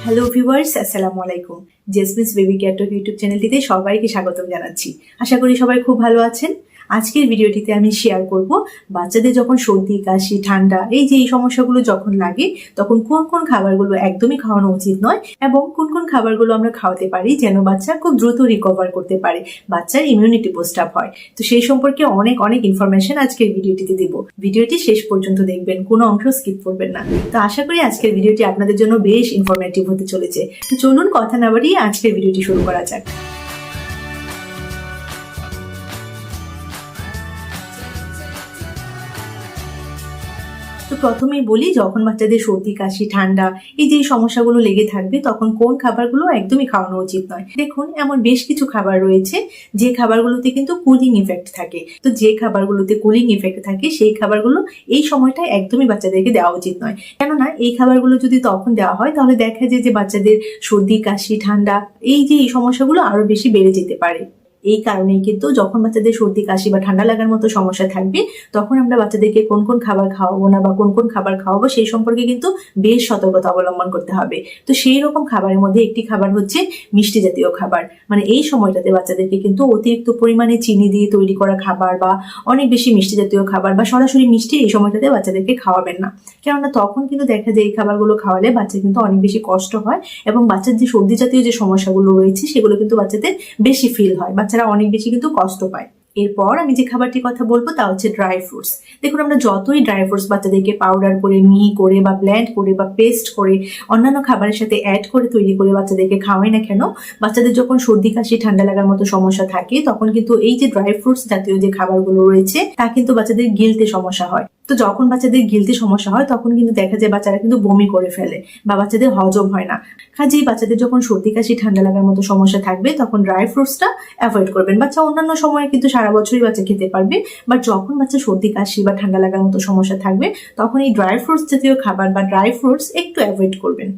Hello viewers, আসসালামু আলাইকুম। জেসমিনস baby care টক YouTube চ্যানেলটিতে সবাইকে স্বাগতম জানাচ্ছি। আশা করি সবাই খুব ভালো আছেন। আজকের ভিডিওটিতে আমি শেয়ার করব বাচ্চাদের যখন সর্দি কাশি ঠান্ডা এই সমস্যাগুলো যখন লাগে তখন কোন কোন খাবারগুলো একদমই খাওয়ানো উচিত নয় এবং কোন কোন খাবারগুলো আমরা খাওয়াতে পারি যেন বাচ্চা খুব দ্রুত রিকভার করতে পারে, বাচ্চার ইমিউনিটি বুস্ট আপ হয়। তো সেই সম্পর্কে অনেক ইনফরমেশন আজকের ভিডিওটিতে দিব। ভিডিওটি শেষ পর্যন্ত দেখবেন, কোনো অংশ স্কিপ করবেন না। তো আশা করি আজকের ভিডিওটি আপনাদের জন্য বেশ ইনফরমেটিভ হতে চলেছে। তো চলুন কথা না বাড়িয়ে আজকের ভিডিওটি শুরু করা যাক। তো প্রথমেই বলি, যখন বাচ্চাদের সর্দি কাশি ঠান্ডা এই সমস্যাগুলো লেগে থাকবে তখন কোন খাবারগুলো একদমই খাওয়ানো উচিত নয়। দেখুন, এমন বেশ কিছু খাবার রয়েছে যে খাবারগুলোতে কিন্তু কুলিং ইফেক্ট থাকে। তো যে খাবারগুলোতে কুলিং ইফেক্ট থাকে সেই খাবারগুলো এই সময়টা একদমই বাচ্চাদেরকে দেওয়া উচিত নয়। কেননা এই খাবারগুলো যদি তখন দেওয়া হয় তাহলে দেখা যায় যে বাচ্চাদের সর্দি কাশি ঠান্ডা এই সমস্যাগুলো আরো বেশি বেড়ে যেতে পারে। এই কারণেই কিন্তু যখন বাচ্চাদের সর্দি কাশি বা ঠান্ডা লাগার মতো সমস্যা থাকবে তখন আমরা বাচ্চাদেরকে কোন কোন খাবার খাওয়াবো না বা কোন কোন খাবার খাওয়াবো সেই সম্পর্কে কিন্তু বেশ সতর্কতা অবলম্বন করতে হবে। তো সেই রকম খাবারের মধ্যে একটি খাবার হচ্ছে মিষ্টি জাতীয় খাবার। মানে এই সময়টাতে বাচ্চাদেরকে কিন্তু অতিরিক্ত পরিমাণে চিনি দিয়ে তৈরি করা খাবার বা অনেক বেশি মিষ্টি জাতীয় খাবার বা সরাসরি মিষ্টি এই সময়টাতে বাচ্চাদেরকে খাওয়াবেন না। কেননা তখন কিন্তু দেখা যায় এই খাবারগুলো খাওয়ালে বাচ্চা কিন্তু অনেক বেশি কষ্ট হয় এবং বাচ্চার যে সর্দি জাতীয় যে সমস্যাগুলো রয়েছে সেগুলো কিন্তু বাচ্চাদের বেশি ফিল হয়, বাচ্চারা অনেক বেশি কিন্তু কষ্ট পায়। এরপর আমি যে খাবারটির কথা বলবো তা হচ্ছে ড্রাই ফ্রুটস। দেখুন, আমরা যতই ড্রাই ফ্রুটস বাচ্চাদেরকে পাউডার করে মিহি করে বা ব্লেন্ড করে বা পেস্ট করে অন্যান্য খাবারের সাথে অ্যাড করে তৈরি করে বাচ্চাদেরকে খাওয়াই না কেন, বাচ্চাদের যখন সর্দি কাশি ঠান্ডা লাগার মতো সমস্যা থাকে তখন কিন্তু এই যে ড্রাই ফ্রুটস জাতীয় যে খাবারগুলো রয়েছে তা কিন্তু বাচ্চাদের গিলতে সমস্যা হয়। তো যখন বাচ্চাদের গিলতে সমস্যা হয় তখন কিন্তু দেখা যায় বাচ্চারা কিন্তু বমি করে ফেলে বা বাচ্চাদের হজম হয় না। কাজেই বাচ্চাদের যখন সর্দি কাশি ঠান্ডা লাগার মতো সমস্যা থাকবে তখন ড্রাই ফ্রুটসটা অ্যাভয়েড করবেন। বাচ্চা অন্যান্য সময়ে কিন্তু সারা বছরই বাচ্চা খেতে পারবে, বাট যখন বাচ্চা সর্দি কাশি বা ঠান্ডা লাগার মতো সমস্যা থাকবে তখন এই ড্রাই ফ্রুটস জাতীয় খাবার বা ড্রাই ফ্রুটস একটু অ্যাভয়েড করবেন।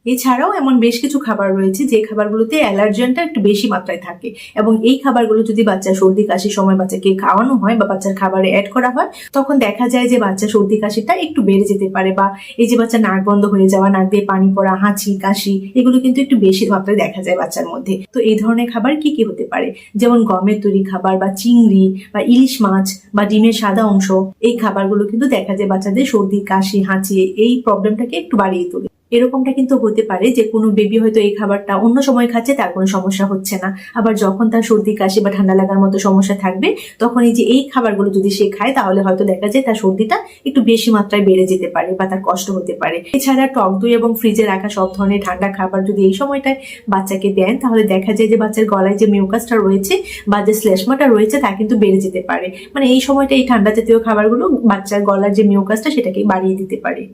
এছাড়াও এমন বেশ কিছু খাবার রয়েছে যে খাবারগুলোতে অ্যালার্জেনটা একটু বেশি মাত্রায় থাকে এবং এই খাবারগুলো যদি বাচ্চার সর্দি কাশির সময় বাচ্চাকে খাওয়ানো হয় বা বাচ্চার খাবারে অ্যাড করা হয় তখন দেখা যায় যে বাচ্চার সর্দি কাশিটা একটু বেড়ে যেতে পারে বা এই যে বাচ্চা নাক বন্ধ হয়ে যাওয়া, নাক দিয়ে পানি পড়া, হাঁচি কাশি এগুলো কিন্তু একটু বেশি মাত্রায় দেখা যায় বাচ্চার মধ্যে। তো এই ধরনের খাবার কি কি হতে পারে, যেমন গমের তৈরি খাবার বা চিংড়ি বা ইলিশ মাছ বা ডিমের সাদা অংশ, এই খাবারগুলো কিন্তু দেখা যায় বাচ্চাদের সর্দি কাশি হাঁচি এই প্রবলেমটাকে একটু বাড়িয়ে তোলে। এরকমটা কিন্তু হতে পারে যে কোনো বেবি হয়তো এই খাবারটা অন্য সময় খাচ্ছে তার কোনো সমস্যা হচ্ছে না, আবার যখন তার সর্দি কাশি বা ঠান্ডা লাগার মতো সমস্যা থাকবে তখন এই খাবারগুলো যদি সে খায় তাহলে হয়তো দেখা যায় তার সর্দিটা একটু বেশি মাত্রায় বেড়ে যেতে পারে বা তার কষ্ট হতে পারে। এছাড়া টক দই এবং ফ্রিজে রাখা সব ধরনের ঠান্ডা খাবার যদি এই সময়টায় বাচ্চাকে দেন তাহলে দেখা যায় যে বাচ্চার গলায় যে মিউকাসটা রয়েছে বা যে শ্লেষ্মাটা রয়েছে তা কিন্তু বেড়ে যেতে পারে। মানে এই সময়টা এই ঠান্ডা জাতীয় খাবারগুলো বাচ্চার গলার যে মিউকাসটা সেটাকে বাড়িয়ে দিতে পারে।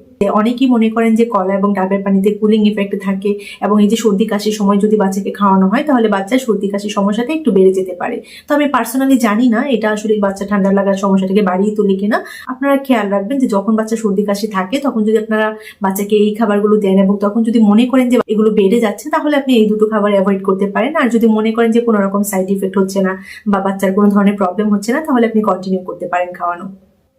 অনেকেই মনে করেন যে কলা এবং ডাবের পানিতে কুলিং ইফেক্ট থাকে এবং এই যে সর্দি কাশির সময় যদি বাচ্চাকে খাওয়ানো হয় তাহলে বাচ্চার সর্দি কাশির সমস্যাটা একটু বেড়ে যেতে পারে। তো আমি পার্সোনালি জানি না এটা আসলে বাচ্চা ঠান্ডা লাগার সমস্যাটাকে বাড়িয়ে তুলে কিনা। আপনারা খেয়াল রাখবেন যে যখন বাচ্চা সর্দি কাশি থাকে তখন যদি আপনারা বাচ্চাকে এই খাবারগুলো দেন এবং তখন যদি মনে করেন যে এগুলো বেড়ে যাচ্ছে তাহলে আপনি এই দুটো খাবার অ্যাভয়েড করতে পারেন। আর যদি মনে করেন যে কোনো রকম সাইড ইফেক্ট হচ্ছে না বা বাচ্চার কোনো ধরনের প্রবলেম হচ্ছে না তাহলে আপনি কন্টিনিউ করতে পারেন খাওয়ানো।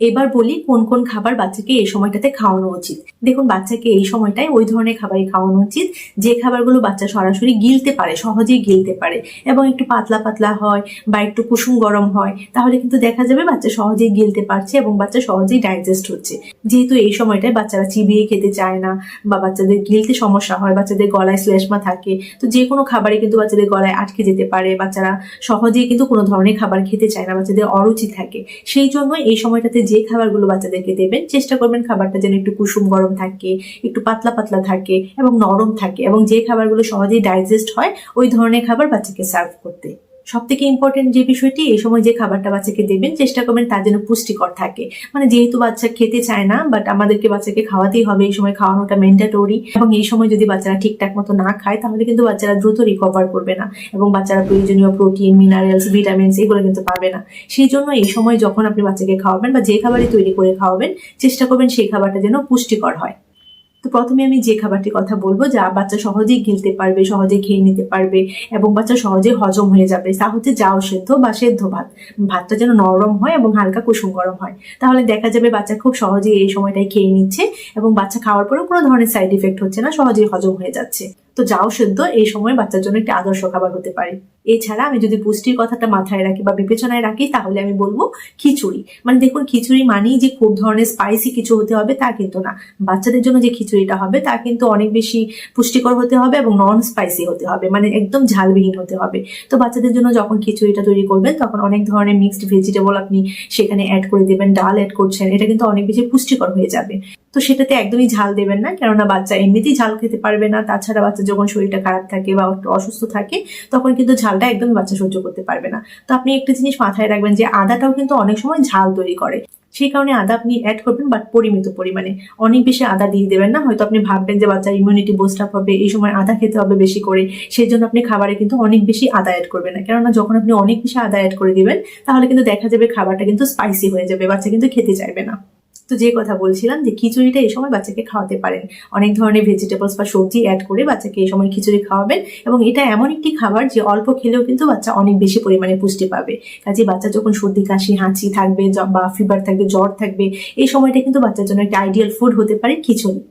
এবার বলি কোন কোন খাবার বাচ্চাকে এই সময়টাতে খাওয়ানো উচিত। দেখুন, বাচ্চাকে এই সময়টায় ওই ধরনের খাবারই খাওয়ানো উচিত যে খাবারগুলো বাচ্চা সরাসরি গিলতে পারে, সহজেই গিলতে পারে এবং একটু পাতলা পাতলা হয় বা একটু কুসুম গরম হয়, তাহলে কিন্তু দেখা যাবে বাচ্চা সহজেই গিলতে পারছে এবং বাচ্চা সহজেই ডাইজেস্ট হচ্ছে। যেহেতু এই সময়টায় বাচ্চারা চিবিয়ে খেতে চায় না বা বাচ্চাদের গিলতে সমস্যা হয়, বাচ্চাদের গলায় শ্লেষ্মা থাকে, তো যে কোনো খাবারে কিন্তু বাচ্চাদের গলায় আটকে যেতে পারে, বাচ্চারা সহজেই কিন্তু কোনো ধরনের খাবার খেতে চায় না, বাচ্চাদের অরুচি থাকে। সেই জন্য এই সময়টাতে যে খাবারগুলো বাচ্চাদেরকে দেবেন চেষ্টা করবেন খাবারটা যেন একটু কুসুম গরম থাকে, একটু পাতলা পাতলা থাকে এবং নরম থাকে এবং যে খাবারগুলো সহজেই ডাইজেস্ট হয় ওই ধরনের খাবার বাচ্চাকে সার্ভ করতে। সব থেকে ইম্পর্টেন্ট যে বিষয়টি, এই সময় যে খাবারটা বাচ্চাকে দেবেন চেষ্টা করবেন তার যেন পুষ্টিকর থাকে। মানে যেহেতু বাচ্চা খেতে চায় না বাট আমাদেরকে বাচ্চাকে খাওয়াতেই হবে, এই সময় খাওয়ানোটা ম্যান্ডেটরি এবং এই সময় যদি বাচ্চারা ঠিকঠাক মতো না খায় তাহলে কিন্তু বাচ্চারা দ্রুত রিকভার করবে না এবং বাচ্চারা প্রয়োজনীয় প্রোটিন, মিনারেলস, ভিটামিনস এগুলো কিন্তু পাবে না। সেই জন্য এই সময় যখন আপনি বাচ্চাকে খাওয়াবেন বা যে খাবারই তৈরি করে খাওয়াবেন চেষ্টা করবেন সেই খাবারটা যেন পুষ্টিকর হয়। তো প্রথমে আমি যে খাবারটির কথা বলবো যা বাচ্চা সহজেই গিলতে পারবে, সহজে খেয়ে নিতে পারবে এবং বাচ্চা সহজে হজম হয়ে যাবে, তা হচ্ছে জাউ সেদ্ধ বা সেদ্ধ ভাত। ভাতটা যেন নরম হয় এবং হালকা কুসুম গরম হয়, তাহলে দেখা যাবে বাচ্চা খুব সহজেই এই সময়টাই খেয়ে নিচ্ছে এবং বাচ্চা খাওয়ার পরেও কোনো ধরনের সাইড ইফেক্ট হচ্ছে না, সহজেই হজম হয়ে যাচ্ছে। তো জাউ সেদ্ধ এই সময় বাচ্চার জন্য একটি আদর্শ খাবার হতে পারে। এছাড়া আমি যদি পুষ্টির কথাটা মাথায় রাখি বা বিবেচনায় রাখি তাহলে আমি বলবো খিচুড়ি। মানে দেখুন, খিচুড়ি মানেই যে খুব ধরনের স্পাইসি কিছু হতে হবে তা কিন্তু না। বাচ্চাদের জন্য যে খিচুড়িটা হবে তা কিন্তু অনেক বেশি পুষ্টিকর হতে হবে এবং নন স্পাইসি হতে হবে, মানে একদম ঝালবিহীন হতে হবে। তো বাচ্চাদের জন্য যখন খিচুড়িটা তৈরি করবেন তখন অনেক ধরনের মিক্সড ভেজিটেবল আপনি সেখানে অ্যাড করে দেবেন, ডাল অ্যাড করছেন, এটা কিন্তু অনেক বেশি পুষ্টিকর হয়ে যাবে। তো সেটাতে একদমই ঝাল দেবেন না, কেননা বাচ্চা এমনিতেই ঝাল খেতে পারবে না। তাছাড়া বাচ্চা যখন শরীরটা খারাপ থাকে বা একটু অসুস্থ থাকে তখন কিন্তু ঝালটা একদম বাচ্চা সহ্য করতে পারবে না। তো আপনি একটা জিনিস মাথায় রাখবেন যে আদাটাও কিন্তু অনেক সময় ঝাল তৈরি করে, সেই কারণে আদা আপনি অ্যাড করবেন বাট পরিমিত পরিমাণে। অনেক বেশি আদা দিয়ে দেবেন না, হয়তো আপনি ভাববেন যে বাচ্চার ইমিউনিটি বুস্ট আপ হবে, এই সময় আদা খেতে হবে বেশি করে, সেই জন্য আপনি খাবারে কিন্তু অনেক বেশি আদা অ্যাড করবেন না। কেননা যখন আপনি অনেক বেশি আদা অ্যাড করে দিবেন তাহলে কিন্তু দেখা যাবে খাবারটা কিন্তু স্পাইসি হয়ে যাবে, বাচ্চা কিন্তু খেতে চাইবে না। তো যে কথা বলছিলাম যে খিচুড়িটা এই সময় বাচ্চাকে খাওয়াতে পারেন, অনেক ধরনের ভেজিটেবলস বা সবজি অ্যাড করে বাচ্চাকে এই সময় খিচুড়ি খাওয়াবেন এবং এটা এমন একটি খাবার যে অল্প খেলেও কিন্তু বাচ্চা অনেক বেশি পরিমাণে পুষ্টি পাবে। কাজে বাচ্চা যখন সর্দি কাশি হাঁচি থাকবে বা ফিভার থাকবে, জ্বর থাকবে, এই সময়টা কিন্তু বাচ্চার জন্য একটা আইডিয়াল ফুড হতে পারে খিচুড়ি।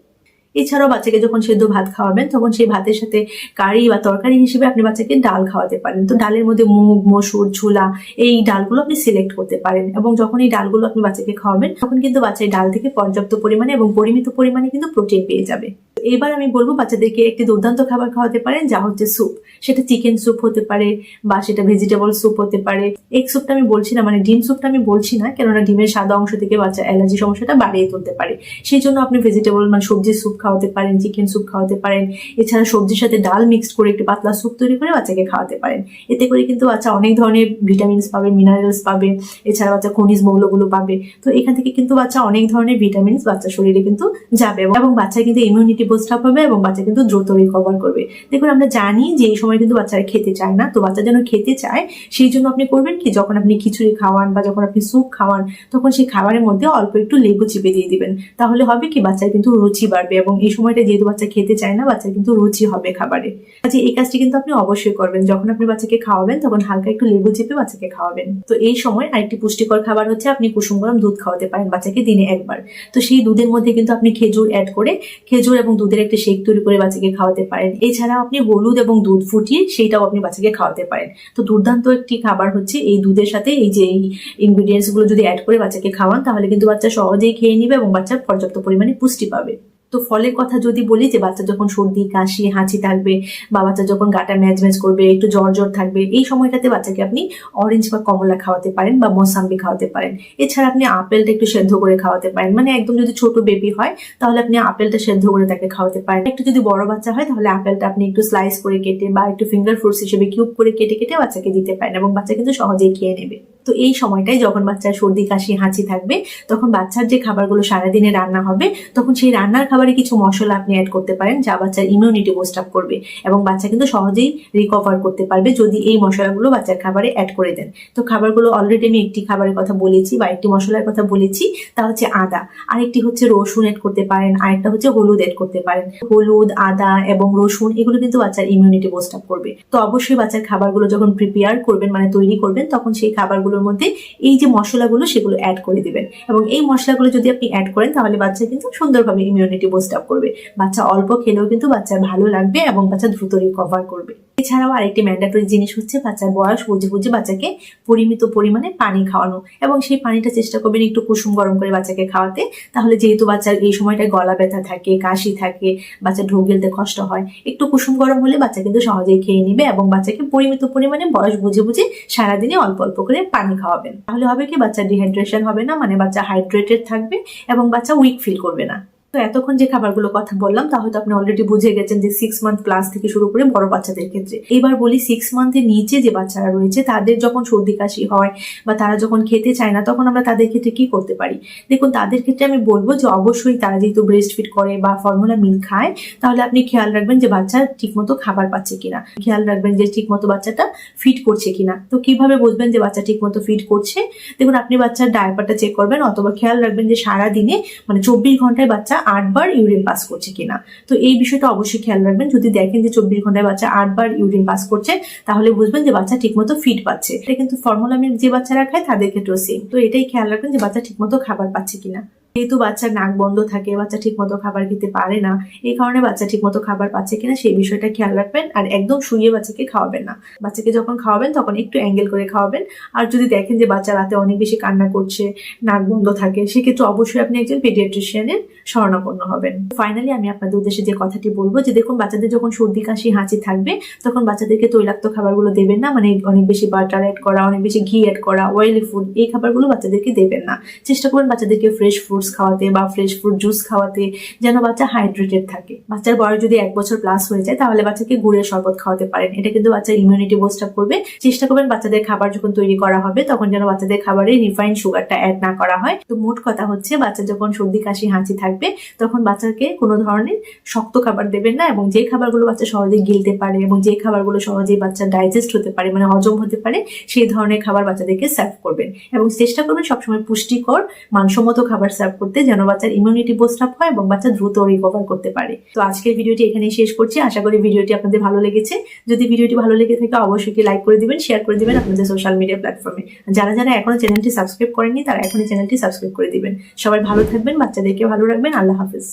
এছাড়াও বাচ্চাকে যখন সেদ্ধ ভাত খাওয়াবেন তখন সেই ভাতের সাথে কারি বা তরকারি হিসেবে আপনি বাচ্চাকে ডাল খাওয়াতে পারেন। তো ডালের মধ্যে মুগ, মসুর, ছোলা এই ডালগুলো আপনি সিলেক্ট করতে পারেন এবং যখন এই ডালগুলো আপনি বাচ্চাকে খাওয়াবেন তখন কিন্তু বাচ্চা এই ডাল থেকে পর্যাপ্ত পরিমাণে এবং পরিমিত পরিমাণে কিন্তু প্রোটিন পেয়ে যাবে। এবার আমি বলবো বাচ্চাদেরকে একটি দুর্দান্ত খাবার খাওয়াতে পারেন যা হচ্ছে স্যুপ। সেটা চিকেন স্যুপ হতে পারে বা সেটা ভেজিটেবল স্যুপ হতে পারে। এগ স্যুপটা আমি বলছি না, মানে ডিম স্যুপটা আমি বলছি না, কেননা ডিমের সাদা অংশ থেকে বাচ্চা অ্যালার্জি সমস্যাটা বাড়িয়ে তুলতে পারে। সেই জন্য আপনি ভেজিটেবল মানে সবজির স্যুপ খাওয়াতে পারেন, চিকেন স্যুপ খাওয়াতে পারেন। এছাড়া সবজির সাথে ডাল মিক্সড করে একটি পাতলা স্যুপ তৈরি করে বাচ্চাকে খাওয়াতে পারেন। এতে করে কিন্তু বাচ্চা অনেক ধরনের ভিটামিনস পাবে, মিনারেলস পাবে, এছাড়া বাচ্চা খনিজ মৌলগুলো পাবে। তো এখান থেকে কিন্তু বাচ্চা অনেক ধরনের ভিটামিনস বাচ্চার শরীরে কিন্তু যাবে এবং বাচ্চা কিন্তু ইমিউনিটি বুস্ট আপ হবে এবং বাচ্চা কিন্তু দ্রুত রিকভার করবে। দেখুন, আমরা জানি যে এই সময় কিন্তু বাচ্চারা খেতে চায় না, তো বাচ্চা যেন খেতে চায় সেই জন্য আপনি করবেন কি, যখন আপনি খিচুড়ি খাওয়ান বা যখন আপনি স্যুপ খাওয়ান তখন সেই খাবারের মধ্যে অল্প একটু লেবু চিপে দিয়ে দিবেন। তাহলে হবে কি, বাচ্চার কিন্তু রুচি বাড়বে এবং এই সময়টা যেহেতু বাচ্চা খেতে চায় না, বাচ্চার কিন্তু রুচি হবে খাবারে। আচ্ছা, এই কাজটি কিন্তু আপনি অবশ্যই করবেন। যখন আপনি বাচ্চাকে খাওয়াবেন তখন হালকা একটু লেবু চিপে বাচ্চাকে খাওয়াবেন। তো এই সময় আরেকটি পুষ্টিকর খাবার হচ্ছে আপনি কুসুম গরম দুধ খাওয়াতে পারেন বাচ্চাকে দিনে একবার। তো সেই দুধের মধ্যে কিন্তু আপনি খেজুর অ্যাড করে খেজুর এবং দুধের একটা শেক তৈরি করে বাচ্চাকে খাওয়াতে পারেন। এছাড়াও আপনি হলুদ এবং দুধ ফুটিয়ে সেইটাও আপনি বাচ্চাকে খাওয়াতে পারেন। তো দুর্দান্ত একটি খাবার হচ্ছে এই দুধের সাথে এই যে এই ইনগ্রিডিয়েন্টস গুলো যদি অ্যাড করে বাচ্চাকে খাওয়ান তাহলে কিন্তু বাচ্চা সহজেই খেয়ে নিবে এবং বাচ্চা পর্যাপ্ত পরিমাণে পুষ্টি পাবে। তো ফলের কথা যদি বলি, যে বাচ্চা যখন সর্দি কাশি হাঁচি থাকবে বা বাচ্চা যখন গাটা ম্যাজ করবে, একটু জ্বর জ্বর থাকবে, এই সময়টাতে বাচ্চাকে আপনি অরেঞ্জ বা কমলা খাওয়াতে পারেন বা মোসাম্বি খাওয়াতে পারেন। এছাড়া আপনি আপেলটা একটু সেদ্ধ করে খাওয়াতে পারেন, মানে একদম যদি ছোট বেবি হয় তাহলে আপনি আপেলটা সেদ্ধ করে তাকে খাওয়াতে পারেন। একটু যদি বড় বাচ্চা হয় তাহলে আপেলটা আপনি একটু স্লাইস করে কেটে বা একটু ফিঙ্গার ফ্রুটস হিসেবে কিউব করে কেটে কেটে বাচ্চাকে দিতে পারেন এবং বাচ্চা কিন্তু সহজেই খেয়ে নেবে। তো এই সময়টায় যখন বাচ্চার সর্দি কাশি হাঁচি থাকবে তখন বাচ্চার যে খাবারগুলো সারাদিনে রান্না হবে তখন সেই রান্নার খাবারে কিছু মশলা আপনি অ্যাড করতে পারেন যা বাচ্চার ইমিউনিটি বুস্ট আপ করবে এবং বাচ্চা কিন্তু সহজেই রিকভার করতে পারবে যদি এই মশলাগুলো বাচ্চার খাবারে অ্যাড করে দেন। তো খাবারগুলো অলরেডি আমি একটি খাবারের কথা বলেছি বা একটি মশলার কথা বলেছি, তা হচ্ছে আদা। আরেকটি হচ্ছে রসুন অ্যাড করতে পারেন, আরেকটা হচ্ছে হলুদ অ্যাড করতে পারেন। হলুদ, আদা এবং রসুন এগুলো কিন্তু বাচ্চার ইমিউনিটি বুস্ট আপ করবে। তো অবশ্যই বাচ্চার খাবারগুলো যখন প্রিপেয়ার করবেন মানে তৈরি করবেন তখন সেই খাবারগুলোর মধ্যে এই যে মশলাগুলো সেগুলো অ্যাড করে দিবেন এবং এই মশলাগুলো যদি আপনি অ্যাড করেন তাহলে বাচ্চা কিন্তু সুন্দরভাবে ইমিউনিটি বুস্ট আপ করবে। বাচ্চা অল্প খেলেও কিন্তু বাচ্চার ভালো লাগবে এবং বাচ্চা দ্রুত রিকভার করবে। এছাড়াও আরেকটি ম্যান্ডেটরি জিনিস হচ্ছে বাচ্চার বয়স বুঝে বুঝে বাচ্চাকে পরিমিত পরিমাণে পানি খাওয়ানো এবং সেই পানিটা চেষ্টা করবেন একটু কুসুম গরম করে বাচ্চাকে খাওয়াতে। তাহলে যেহেতু বাচ্চার এই সময়টায় গলা ব্যথা থাকে, কাশি থাকে, বাচ্চা ঢোক গিলতে কষ্ট হয়, একটু কুসুম গরম হলে বাচ্চা কিন্তু সহজেই খেয়ে নিবে এবং বাচ্চাকে পরিমিত পরিমাণে বয়স বুঝে বুঝে সারাদিনে অল্প অল্প করে পানি খাওয়াবেন। তাহলে হবে কি, বাচ্চার ডিহাইড্রেশন হবে না, মানে বাচ্চা হাইড্রেটেড থাকবে এবং বাচ্চা উইক ফিল করবে না। তো এতক্ষণ যে খাবারগুলো কথা বললাম তা হয়তো আপনি অলরেডি বুঝে গেছেন যে 6 মান্থ প্লাস থেকে শুরু করে বড় বাচ্চাদের ক্ষেত্রে। এবার বলি 6 মান্থের নিচে যে বাচ্চারা রয়েছে তাদের যখন সর্দি কাশি হয় বা তারা যখন খেতে চায় না তখন আমরা তাদের ক্ষেত্রে কি করতে পারি। দেখুন, তাদের ক্ষেত্রে আমি বলবো যে অবশ্যই তারা যেহেতু ব্রেস্ট ফিড করে বা ফর্মুলা মিল্ক খায় তাহলে আপনি খেয়াল রাখবেন যে বাচ্চা ঠিকমতো খাবার পাচ্ছে কিনা, খেয়াল রাখবেন যে ঠিকমতো বাচ্চাটা ফিড করছে কিনা। তো কিভাবে বুঝবেন যে বাচ্চা ঠিকমতো ফিড করছে? দেখুন, আপনি বাচ্চার ডায়াপারটা চেক করবেন অথবা খেয়াল রাখবেন যে সারা দিনে মানে 24 ঘন্টায় বাচ্চা 8 বার ইউরিন পাস করছে কিনা। তো এই বিষয়টা অবশ্যই খেয়াল রাখবেন। যদি দেখেন যে 24 ঘন্টায় বাচ্চা 8 বার ইউরিন পাস করছে, তাহলে বুঝবেন যে বাচ্চা ঠিকমতো ফিড পাচ্ছে। এটা কিন্তু ফর্মুলা মিল্ক যে বাচ্চারা খায় তাদের ক্ষেত্রেও সেম। তো এটাই খেয়াল রাখবেন যে বাচ্চা ঠিকমতো খাবার পাচ্ছে কিনা। যেহেতু বাচ্চার নাক বন্ধ থাকে, বাচ্চা ঠিকমতো খাবার খেতে পারে না, এই কারণে বাচ্চা ঠিকমতো খাবার পাচ্ছে কিনা সেই বিষয়টা খেয়াল রাখবেন। আর একদম শুইয়ে বাচ্চাকে খাওয়াবেন না। বাচ্চাকে যখন খাওয়াবেন তখন একটু অ্যাঙ্গেল করে খাওয়াবেন। আর যদি দেখেন যে বাচ্চা রাতে অনেক বেশি কান্না করছে, নাক বন্ধ থাকে, সেক্ষেত্রে অবশ্যই আপনি একজন পেডিয়াট্রিশিয়ানের শরণাপন্ন হবেন। ফাইনালি আমি আপনাদের উদ্দেশ্যে যে কথাটি বলবো যে দেখুন, বাচ্চাদের যখন সর্দি কাশি হাঁচি থাকবে তখন বাচ্চাদেরকে তৈলাক্ত খাবারগুলো দেবেন না, মানে অনেক বেশি বাটার অ্যাড করা, অনেক বেশি ঘি অ্যাড করা, অয়েলি ফুড, এই খাবারগুলো বাচ্চাদেরকে দেবেন না। চেষ্টা করবেন বাচ্চাদেরকে ফ্রেশ ফ্রুটস খাওয়াতে বা ফ্রেশ ফ্রুট জুস খাওয়াতে, যেন বাচ্চা হাইড্রেটেড থাকে। বাচ্চার বয়স যদি 1 বছর প্লাস হয়ে যায় তাহলে বাচ্চাকে গুড়ের শরবত খাওয়াতে পারেন। এটা কিন্তু বাচ্চার ইমিউনিটি বুস্ট আপ করবে। চেষ্টা করবেন বাচ্চাদের খাবার যখন তৈরি করা হবে তখন যেন বাচ্চাদের খাবারে রিফাইন্ড সুগারটা অ্যাড না করা হয়। তো মোট কথা হচ্ছে, বাচ্চা যখন সর্দি কাশি হাঁচি থাকবে তখন বাচ্চাকে কোনো ধরনের শক্ত খাবার দেবেন না, এবং যে খাবারগুলো বাচ্চা সহজে গিলতে পারে এবং যে খাবারগুলো সহজেই বাচ্চা ডাইজেস্ট হতে পারে, মানে হজম হতে পারে, সেই ধরনের খাবার বাচ্চাদেরকে সার্ভ করবেন। এবং চেষ্টা করবেন সবসময় পুষ্টিকর মানসম্মত খাবার সার্ভ করতে, যেন বাচ্চার ইমিউনিটি বুস্ট আপ হয় এবং বাচ্চা দ্রুত রিকভার করতে পারে। তো আজকের ভিডিওটি এখানেই শেষ করছি। আশা করি ভিডিওটি আপনাদের ভালো লেগেছে। যদি ভিডিওটি ভালো লেগে থাকে অবশ্যই লাইক করে দিবেন, শেয়ার করে দিবেন আপনাদের সোশ্যাল মিডিয়া প্ল্যাটফর্মে। যারা যারা এখনো চ্যানেলটি সাবস্ক্রাইব করেননি তারা এখনই চ্যানেলটি সাবস্ক্রাইব করে দিবেন। সবাই ভালো থাকবেন, বাচ্চাদেরকে ভালো রাখবেন। আল্লাহ হাফেজ।